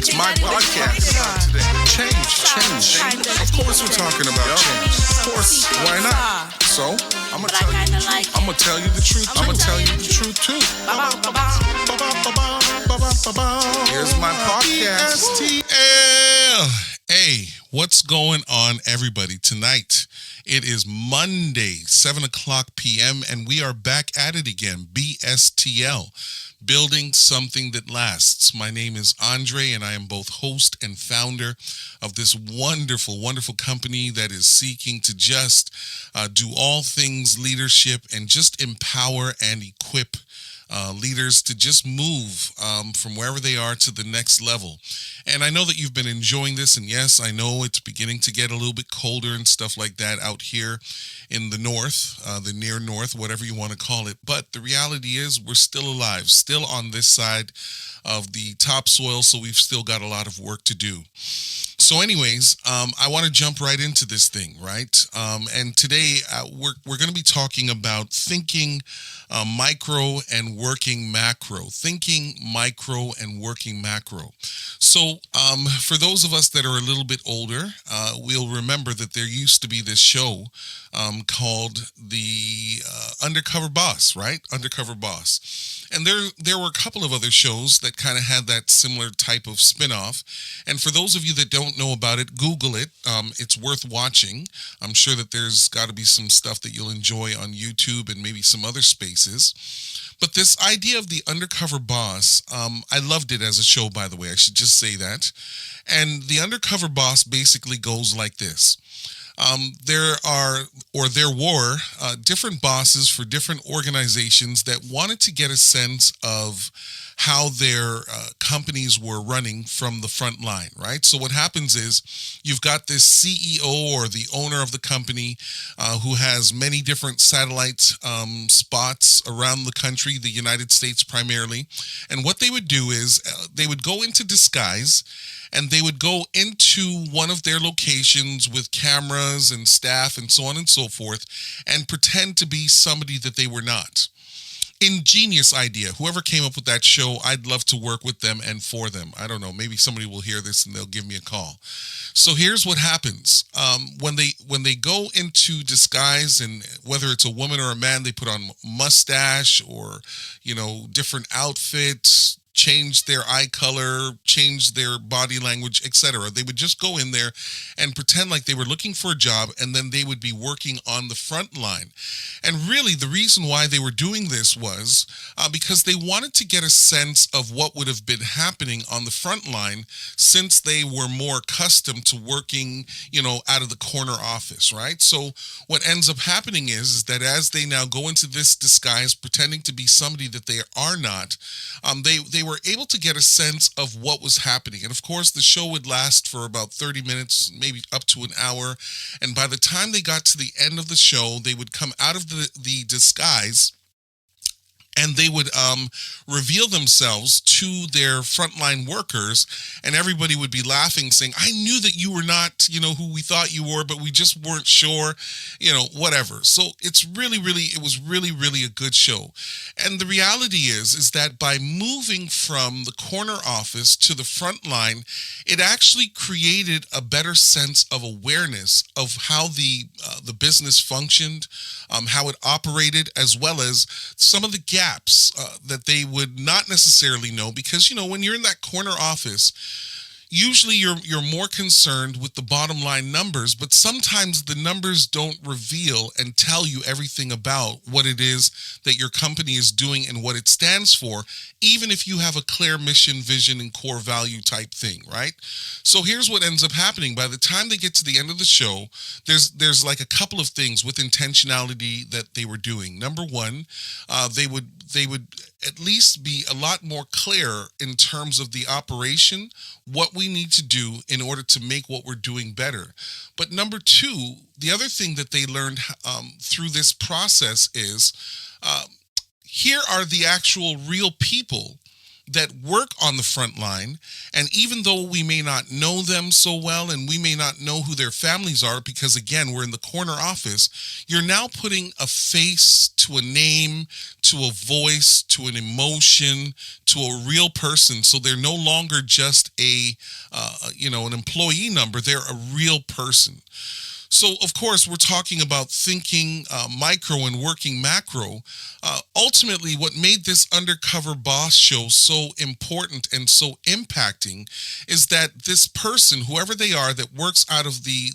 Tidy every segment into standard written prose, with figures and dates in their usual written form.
It's my podcast today. Change. Of course we're talking about change. Of course, why not? So, I'm gonna tell you the truth. I'm gonna tell you the truth too. Here's my podcast. BSTL. Hey, what's going on, everybody? Tonight, it is Monday, 7 o'clock p.m., and we are back at it again. BSTL, Building Something That Lasts. My name is Andre, and I am both host and founder of this wonderful, wonderful company that is seeking to just do all things leadership and just empower and equip leaders to just move from wherever they are to the next level. And I know that you've been enjoying this, and yes, I know it's beginning to get a little bit colder and stuff like that out here in the north, the near north, whatever you want to call it. But the reality is we're still alive, still on this side of the topsoil, so we've still got a lot of work to do. So anyways, I want to jump right into this thing, right? And today we're going to be talking about thinking micro and working macro. Thinking micro and working macro. So for those of us that are a little bit older, we'll remember that there used to be this show called the Undercover Boss, right? Undercover Boss. And there were a couple of other shows that kind of had that similar type of spin-off. And for those of you that don't know about it, Google it. It's worth watching. I'm sure that there's got to be some stuff that you'll enjoy on YouTube and maybe some other spaces. But this idea of the Undercover Boss, I loved it as a show, by the way. I should just say that. And the Undercover Boss basically goes like this. There were different bosses for different organizations that wanted to get a sense of how their companies were running from the front line, right? So what happens is you've got this CEO or the owner of the company who has many different satellite spots around the country, the United States primarily. And what they would do is they would go into disguise and they would go into one of their locations with cameras and staff and so on and so forth and pretend to be somebody that they were not. Ingenious idea. Whoever came up with that show, I'd love to work with them and for them. I don't know. Maybe somebody will hear this and they'll give me a call. So here's what happens. When they go into disguise, and whether it's a woman or a man, they put on mustache or, different outfits, change their eye color, change their body language, etc. They would just go in there and pretend like they were looking for a job, and then they would be working on the front line. And really, the reason why they were doing this was because they wanted to get a sense of what would have been happening on the front line, since they were more accustomed to working, out of the corner office, right? So what ends up happening is that as they now go into this disguise, pretending to be somebody that they are not, they were able to get a sense of what was happening. And of course, the show would last for about 30 minutes, maybe up to an hour. And by the time they got to the end of the show, they would come out of the disguise and they would reveal themselves to their frontline workers, and everybody would be laughing, saying, "I knew that you were not, who we thought you were, but we just weren't sure, whatever." So it was really a good show. And the reality is that by moving from the corner office to the front line, it actually created a better sense of awareness of how the business functioned, how it operated, as well as some of the gaps that they would not necessarily know, because when you're in that corner office, usually you're more concerned with the bottom line numbers, but sometimes the numbers don't reveal and tell you everything about what it is that your company is doing and what it stands for, even if you have a clear mission, vision, and core value type thing, right? So here's what ends up happening. By the time they get to the end of the show, there's like a couple of things with intentionality that they were doing. Number one, they would at least be a lot more clear in terms of the operation, what we need to do in order to make what we're doing better. But number two, the other thing that they learned through this process is here are the actual real people that work on the front line, and even though we may not know them so well and we may not know who their families are because, again, we're in the corner office, you're now putting a face to a name, to a voice, to an emotion, to a real person. So they're no longer just an employee number. They're a real person. So, of course, we're talking about thinking micro and working macro. Ultimately, what made this Undercover Boss show so important and so impacting is that this person, whoever they are, that works out of the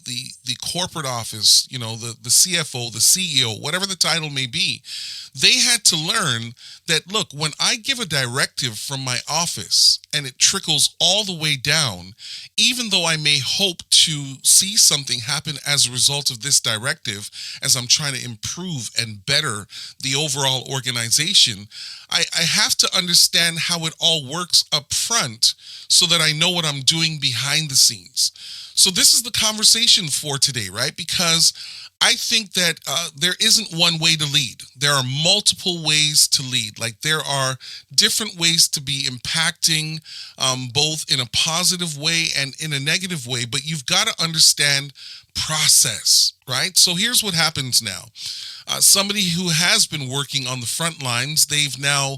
corporate office, the CFO, the CEO, whatever the title may be, they had to learn that, look, when I give a directive from my office and it trickles all the way down, even though I may hope to see something happen as a result of this directive, as I'm trying to improve and better the overall organization, I have to understand how it all works up front so that I know what I'm doing behind the scenes. So this is the conversation for today, right? Because I think that there isn't one way to lead. There are multiple ways to lead. Like, there are different ways to be impacting, both in a positive way and in a negative way, but you've got to understand process, right? So here's what happens now. Somebody who has been working on the front lines, they've now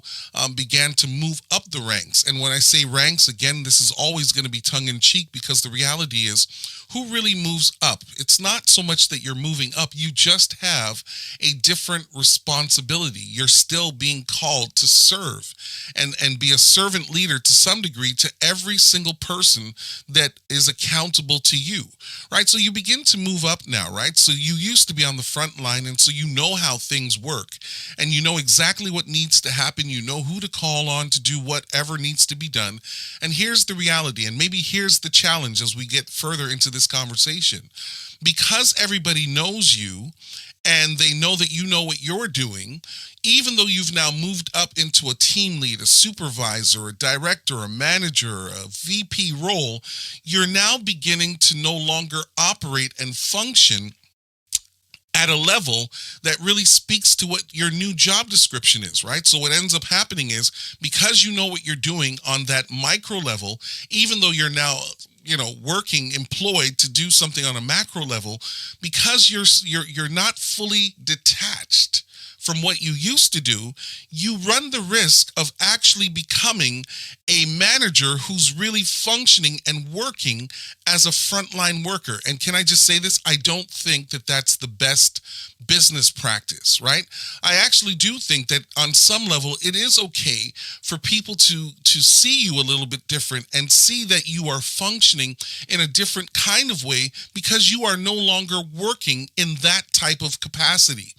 began to move up the ranks. And when I say ranks, again, this is always going to be tongue-in-cheek, because the reality is, who really moves up? It's not so much that you're moving up. You just have a different responsibility. You're still being called to serve and be a servant leader to some degree to every single person that is accountable to you, right? So you begin to move up now, right? So you used to be on the front line, and so you know how things work, and you know exactly what needs to happen. You know who to call on to do whatever needs to be done. And here's the reality, and maybe here's the challenge as we get further into this conversation. Because everybody knows you and they know that you know what you're doing, even though you've now moved up into a team lead, a supervisor, a director, a manager, a VP role, you're now beginning to no longer operate and function at a level that really speaks to what your new job description is, right? So what ends up happening is, because you know what you're doing on that micro level, even though you're now working, employed to do something on a macro level, because you're not fully detached from what you used to do, you run the risk of actually becoming a manager who's really functioning and working as a frontline worker. And can I just say this? I don't think that that's the best business practice, right? I actually do think that on some level it is okay for people to see you a little bit different and see that you are functioning in a different kind of way, because you are no longer working in that type of capacity.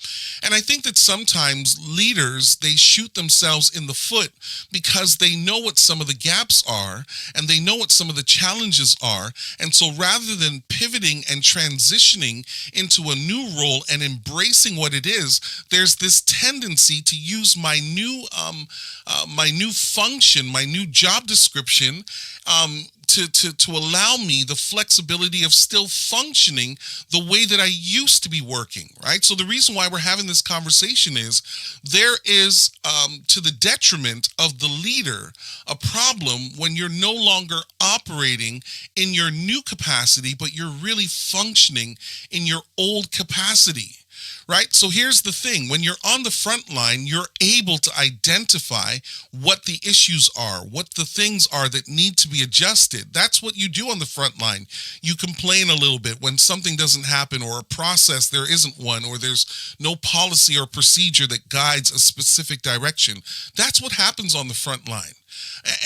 And I think that sometimes leaders, they shoot themselves in the foot because they know what some of the gaps are and they know what some of the challenges are. And so rather than pivoting and transitioning into a new role and embracing what it is, there's this tendency to use my new function, my new job description, to allow me the flexibility of still functioning the way that I used to be working, right? So the reason why we're having this conversation is there is, to the detriment of the leader, a problem when you're no longer operating in your new capacity, but you're really functioning in your old capacity. Right? So here's the thing. When you're on the front line, you're able to identify what the issues are, what the things are that need to be adjusted. That's what you do on the front line. You complain a little bit when something doesn't happen, or a process, there isn't one, or there's no policy or procedure that guides a specific direction. That's what happens on the front line.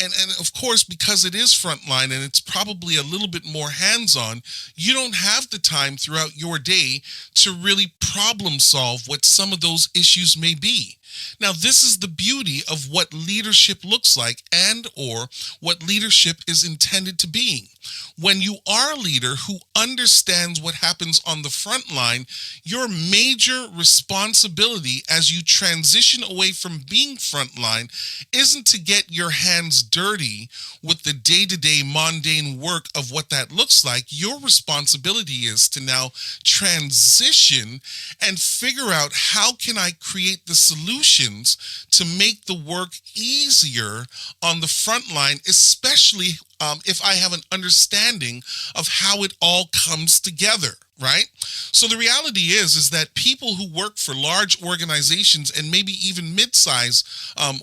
And of course, because it is frontline and it's probably a little bit more hands-on, you don't have the time throughout your day to really problem solve what some of those issues may be. Now, this is the beauty of what leadership looks like, and or what leadership is intended to be. When you are a leader who understands what happens on the front line, your major responsibility as you transition away from being frontline isn't to get your hands dirty with the day-to-day mundane work of what that looks like. Your responsibility is to now transition and figure out, how can I create the solution solutions to make the work easier on the front line, especially if I have an understanding of how it all comes together, right? So the reality is that people who work for large organizations and maybe even mid-size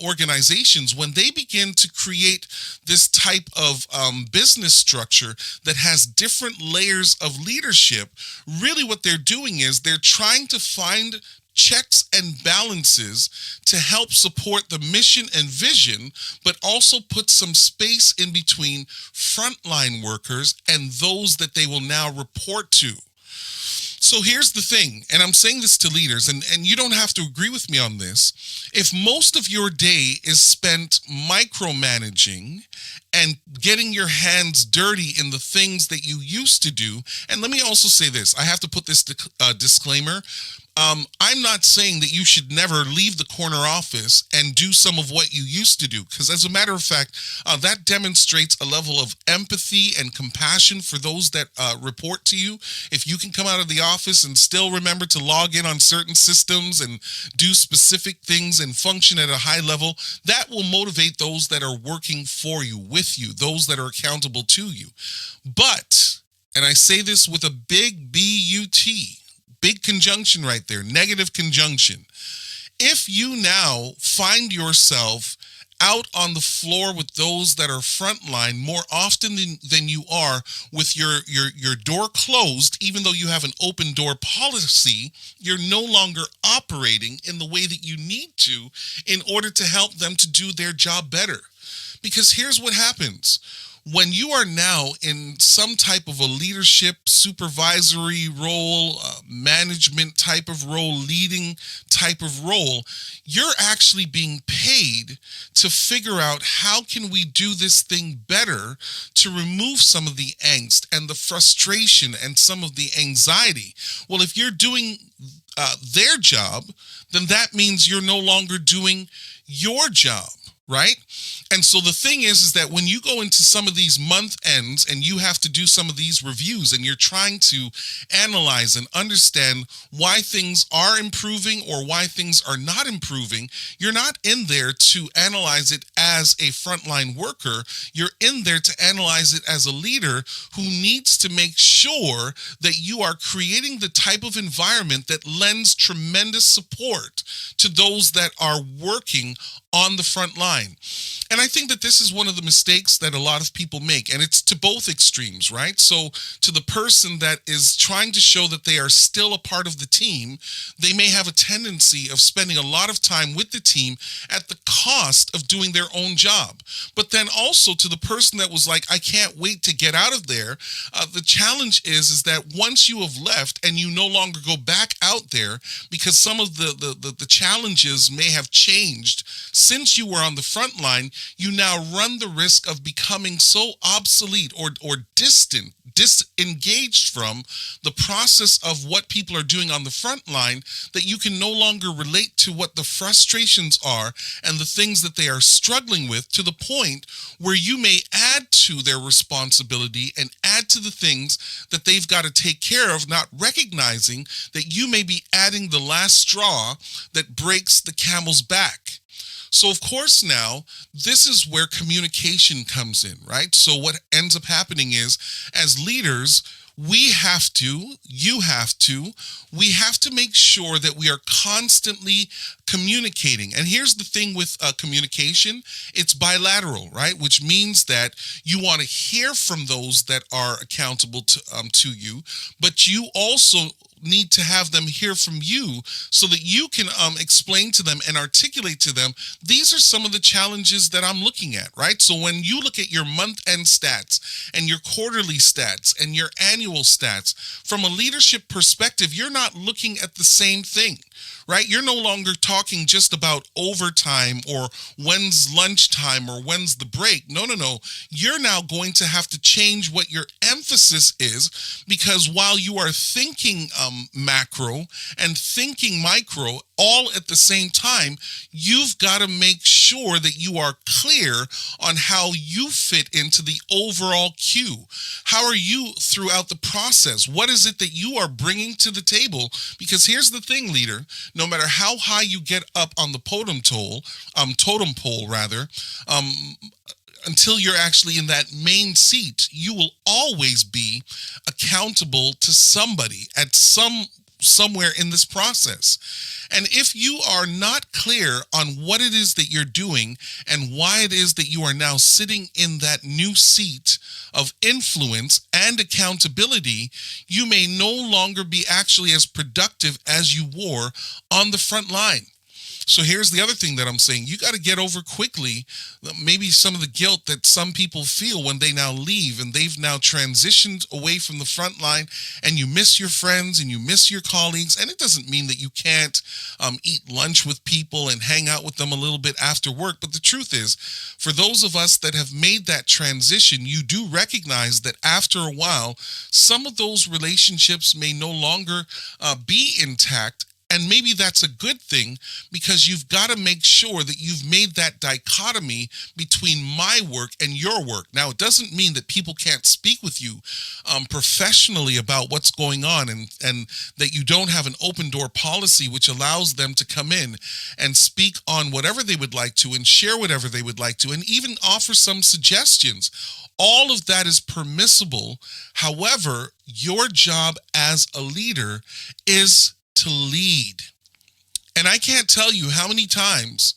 organizations, when they begin to create this type of business structure that has different layers of leadership, really what they're doing is they're trying to find checks and balances to help support the mission and vision, but also put some space in between frontline workers and those that they will now report to. So here's the thing, and I'm saying this to leaders, and you don't have to agree with me on this. If most of your day is spent micromanaging and getting your hands dirty in the things that you used to do, and let me also say this, I have to put this disclaimer. I'm not saying that you should never leave the corner office and do some of what you used to do, because as a matter of fact, that demonstrates a level of empathy and compassion for those that report to you. If you can come out of the office and still remember to log in on certain systems and do specific things and function at a high level, that will motivate those that are working for you, with you, those that are accountable to you. But, and I say this with a big B-U-T, big conjunction right there, negative conjunction. If you now find yourself out on the floor with those that are frontline more often than you are with your door closed, even though you have an open door policy, you're no longer operating in the way that you need to in order to help them to do their job better. Because here's what happens. When you are now in some type of a leadership, supervisory role, management type of role, leading type of role, you're actually being paid to figure out how can we do this thing better to remove some of the angst and the frustration and some of the anxiety. Well, if you're doing their job, then that means you're no longer doing your job. Right? And so the thing is that when you go into some of these month ends and you have to do some of these reviews and you're trying to analyze and understand why things are improving or why things are not improving, you're not in there to analyze it as a frontline worker. You're in there to analyze it as a leader who needs to make sure that you are creating the type of environment that lends tremendous support to those that are working on the front line. And I think that this is one of the mistakes that a lot of people make, and it's to both extremes, right? So to the person that is trying to show that they are still a part of the team, they may have a tendency of spending a lot of time with the team at the cost of doing their own job. But then also to the person that was like, I can't wait to get out of there, the challenge is that once you have left and you no longer go back out there because some of the challenges may have changed since you were on the front line, you now run the risk of becoming so obsolete or disengaged from the process of what people are doing on the front line that you can no longer relate to what the frustrations are and the things that they are struggling with, to the point where you may add to their responsibility and add to the things that they've got to take care of, not recognizing that you may be adding the last straw that breaks the camel's back. So of course now, this is where communication comes in, right? So what ends up happening is, as leaders, we have to make sure that we are constantly communicating. And here's the thing with communication, it's bilateral, right? Which means that you want to hear from those that are accountable to you, but you also need to have them hear from you so that you can explain to them and articulate to them, these are some of the challenges that I'm looking at, right? So when you look at your month-end stats and your quarterly stats and your annual stats, from a leadership perspective, you're not looking at the same thing, right? You're no longer talking just about overtime or when's lunchtime or when's the break. No. You're now going to have to change what your emphasis emphasis is because while you are thinking macro and thinking micro all at the same time, you've got to make sure that you are clear on how you fit into the overall queue. How are you throughout the process? What is it that you are bringing to the table? Because here's the thing, leader, no matter how high you get up on the totem pole, until you're actually in that main seat, you will always be accountable to somebody at somewhere in this process. And if you are not clear on what it is that you're doing and why it is that you are now sitting in that new seat of influence and accountability, you may no longer be actually as productive as you were on the front line. So here's the other thing that I'm saying. You got to get over quickly maybe some of the guilt that some people feel when they now leave and they've now transitioned away from the front line, and you miss your friends and you miss your colleagues. And it doesn't mean that you can't eat lunch with people and hang out with them a little bit after work. But the truth is, for those of us that have made that transition, you do recognize that after a while, some of those relationships may no longer be intact. And maybe that's a good thing, because you've got to make sure that you've made that dichotomy between my work and your work. Now, it doesn't mean that people can't speak with you professionally about what's going on, and that you don't have an open door policy which allows them to come in and speak on whatever they would like to and share whatever they would like to and even offer some suggestions. All of that is permissible. However, your job as a leader is to lead. And I can't tell you how many times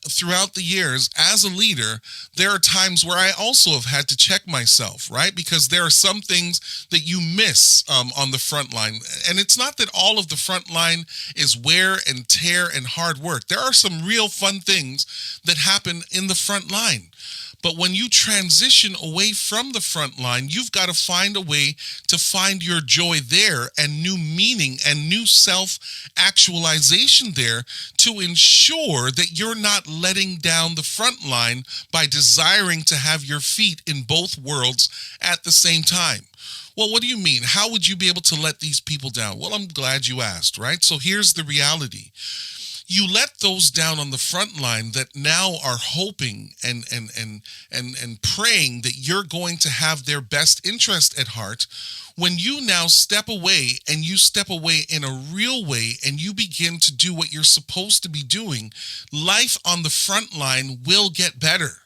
throughout the years as a leader, there are times where I also have had to check myself, right? Because there are some things that you miss on the front line. And it's not that all of the front line is wear and tear and hard work. There are some real fun things that happen in the front line. But when you transition away from the front line, you've got to find a way to find your joy there and new meaning and new self-actualization there to ensure that you're not letting down the front line by desiring to have your feet in both worlds at the same time. Well, what do you mean? How would you be able to let these people down? Well, I'm glad you asked, right? So here's the reality. You let those down on the front line that now are hoping and praying that you're going to have their best interest at heart. When you now step away, and you step away in a real way, and you begin to do what you're supposed to be doing, life on the front line will get better.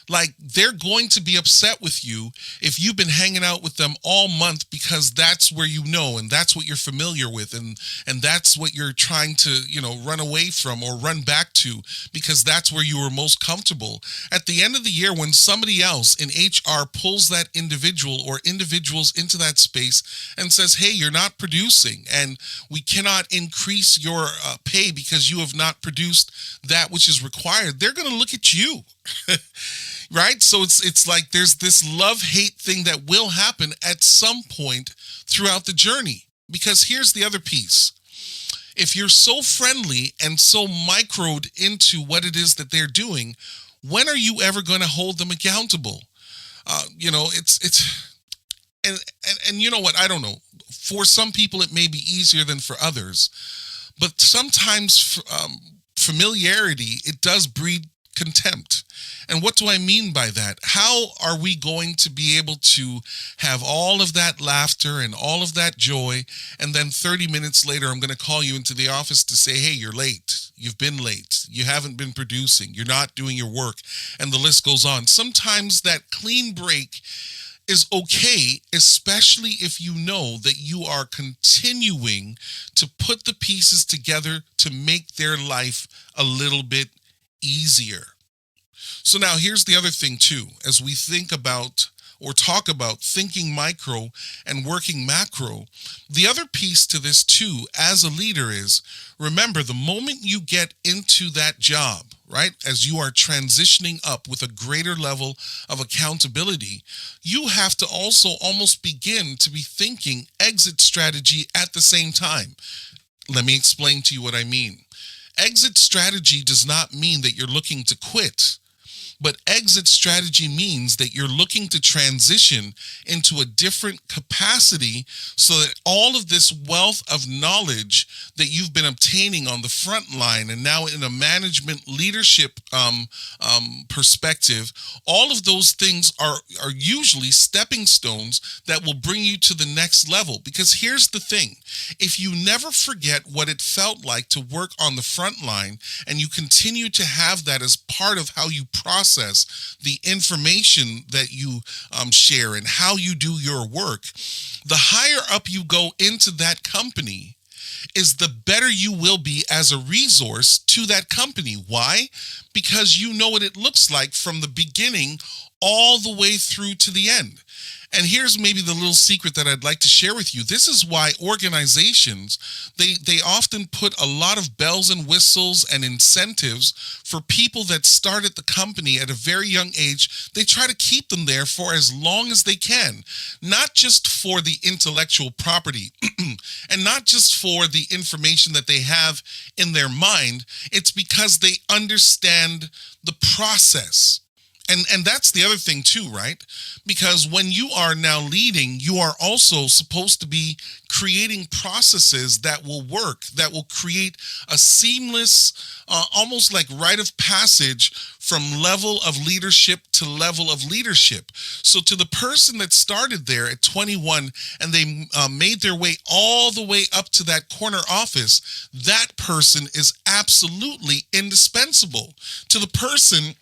Like, they're going to be upset with you if you've been hanging out with them all month, because that's where you know, and that's what you're familiar with, and that's what you're trying to, run away from or run back to, because that's where you were most comfortable. At the end of the year, when somebody else in HR pulls that individual or individuals into that space and says, hey, you're not producing, and we cannot increase your pay because you have not produced that which is required, they're going to look at you. Right? So it's like there's this love-hate thing that will happen at some point throughout the journey. Because here's the other piece. If you're so friendly and so microed into what it is that they're doing, when are you ever going to hold them accountable? And you know what? I don't know. For some people, it may be easier than for others. But sometimes familiarity, it does breed contempt. And what do I mean by that? How are we going to be able to have all of that laughter and all of that joy, and then 30 minutes later, I'm going to call you into the office to say, hey, you're late. You've been late. You haven't been producing. You're not doing your work. And the list goes on. Sometimes that clean break is okay, especially if you know that you are continuing to put the pieces together to make their life a little bit easier. So now here's the other thing too, as we think about or talk about thinking micro and working macro, the other piece to this too, as a leader, is remember, the moment you get into that job, right, as you are transitioning up with a greater level of accountability, you have to also almost begin to be thinking exit strategy at the same time. Let me explain to you what I mean. Exit strategy does not mean that you're looking to quit. But exit strategy means that you're looking to transition into a different capacity so that all of this wealth of knowledge that you've been obtaining on the front line and now in a management leadership perspective, all of those things are usually stepping stones that will bring you to the next level. Because here's the thing, if you never forget what it felt like to work on the front line and you continue to have that as part of how you process the information that you share and how you do your work, the higher up you go into that company is the better you will be as a resource to that company. Why? Because you know what it looks like from the beginning all the way through to the end. And here's maybe the little secret that I'd like to share with you. This is why organizations, they often put a lot of bells and whistles and incentives for people that start at the company at a very young age. They try to keep them there for as long as they can, not just for the intellectual property and not just for the information that they have in their mind. It's because they understand the process. And that's the other thing too, right? Because when you are now leading, you are also supposed to be creating processes that will work, that will create a seamless, almost like rite of passage from level of leadership to level of leadership. So to the person that started there at 21 and they made their way all the way up to that corner office, that person is absolutely indispensable. To the person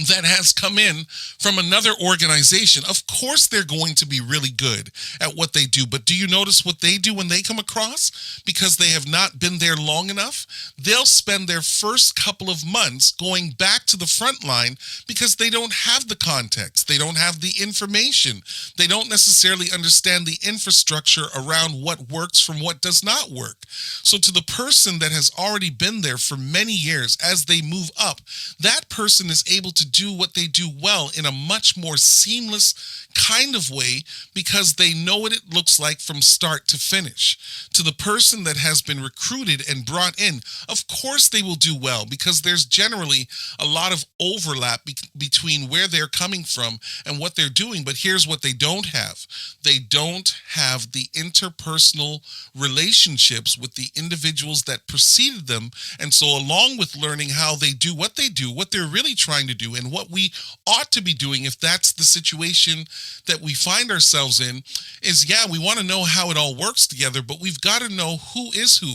that has come in from another organization, of course they're going to be really good at what they do. But do you notice what they do when they come across? Because they have not been there long enough, they'll spend their first couple of months going back to the front line because they don't have the context, they don't have the information, they don't necessarily understand the infrastructure around what works from what does not work. So to the person that has already been there for many years, as they move up, that person is able to do what they do well in a much more seamless kind of way because they know what it looks like from start to finish. To the person that has been recruited and brought in, of course they will do well because there's generally a lot of overlap between where they're coming from and what they're doing. But here's what they don't have. They don't have the interpersonal relationships with the individuals that preceded them. And so along with learning how they do, what they're really trying to do and what we ought to be doing if that's the situation that we find ourselves in is, yeah, we want to know how it all works together, but we've got to know who is who.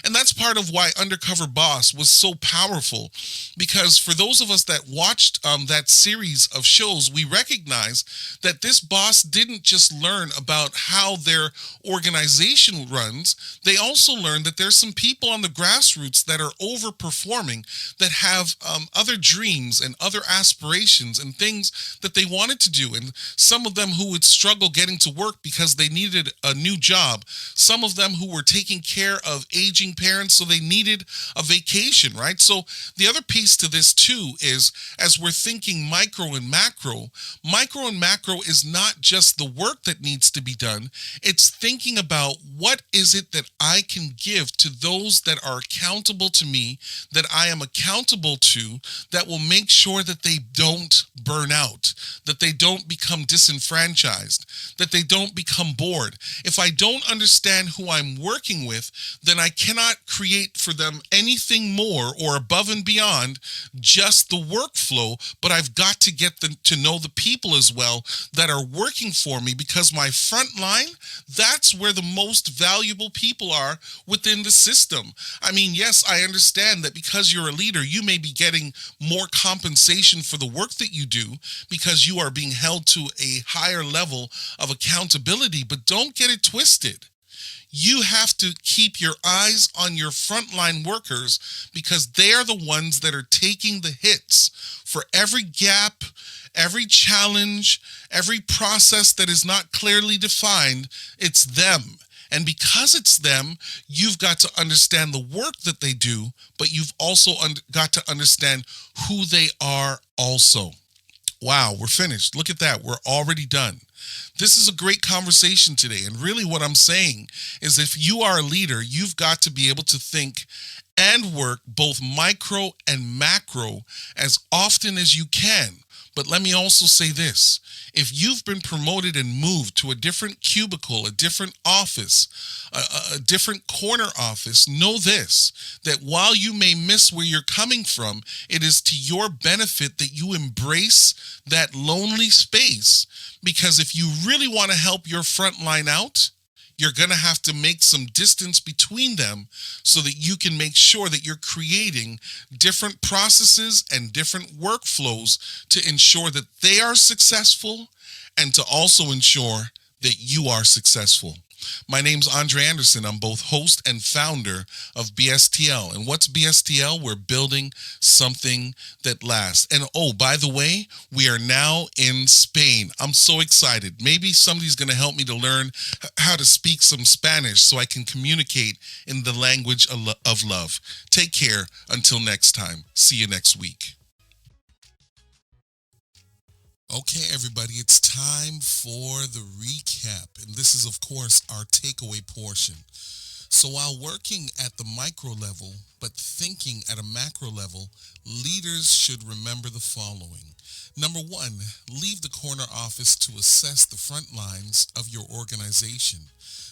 And that's part of why Undercover Boss was so powerful, because for those of us that watched that series of shows, we recognize that this boss didn't just learn about how their organization runs. They also learned that there's some people on the grassroots that are overperforming, that have other dreams and other aspirations and things that they wanted to do. And some of them who would struggle getting to work because they needed a new job. Some of them who were taking care of aging parents, so they needed a vacation, right? So the other piece to this too is, as we're thinking micro and macro is not just the work that needs to be done. It's thinking about what is it that I can give to those that are accountable to me, that I am accountable to, that will make sure that they don't burn out, that they don't become disenfranchised, that they don't become bored. If I don't understand who I'm working with, then I cannot create for them anything more or above and beyond just the workflow, but I've got to get them to know the people as well that are working for me, because my front line, that's where the most valuable people are within the system. I mean, yes, I understand that because you're a leader, you may be getting more compensation for the work that you do because you are being held to a higher level of accountability, but don't get it twisted. You have to keep your eyes on your frontline workers because they are the ones that are taking the hits for every gap, every challenge, every process that is not clearly defined. It's them. And because it's them, you've got to understand the work that they do, but you've also got to understand who they are also. Wow, we're finished. Look at that. We're already done. This is a great conversation today. And really, what I'm saying is if you are a leader, you've got to be able to think and work both micro and macro as often as you can. But let me also say this. If you've been promoted and moved to a different cubicle, a different office, a different corner office, know this, that while you may miss where you're coming from, it is to your benefit that you embrace that lonely space. Because if you really want to help your front line out, you're going to have to make some distance between them so that you can make sure that you're creating different processes and different workflows to ensure that they are successful and to also ensure that you are successful. My name's Andre Anderson. I'm both host and founder of BSTL. And what's BSTL? We're building something that lasts. And oh, by the way, we are now in Spain. I'm so excited. Maybe somebody's going to help me to learn how to speak some Spanish so I can communicate in the language of love. Take care until next time. See you next week. Okay, everybody, it's time for the recap. And this is, of course, our takeaway portion. So while working at the micro level, but thinking at a macro level, leaders should remember the following. Number one, leave the corner office to assess the front lines of your organization.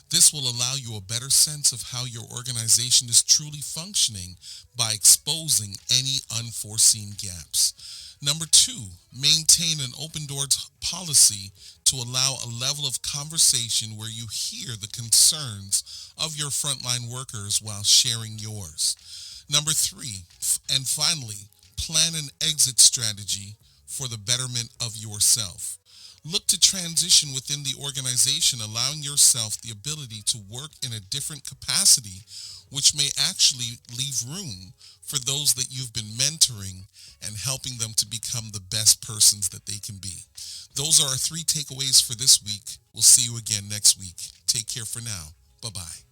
This will allow you a better sense of how your organization is truly functioning by exposing any unforeseen gaps. Number two, maintain an open doors policy to allow a level of conversation where you hear the concerns of your frontline workers while sharing yours. Number three, and finally, plan an exit strategy for the betterment of yourself. Look to transition within the organization, allowing yourself the ability to work in a different capacity, which may actually leave room for those that you've been mentoring and helping them to become the best persons that they can be. Those are our 3 takeaways for this week. We'll see you again next week. Take care for now. Bye-bye.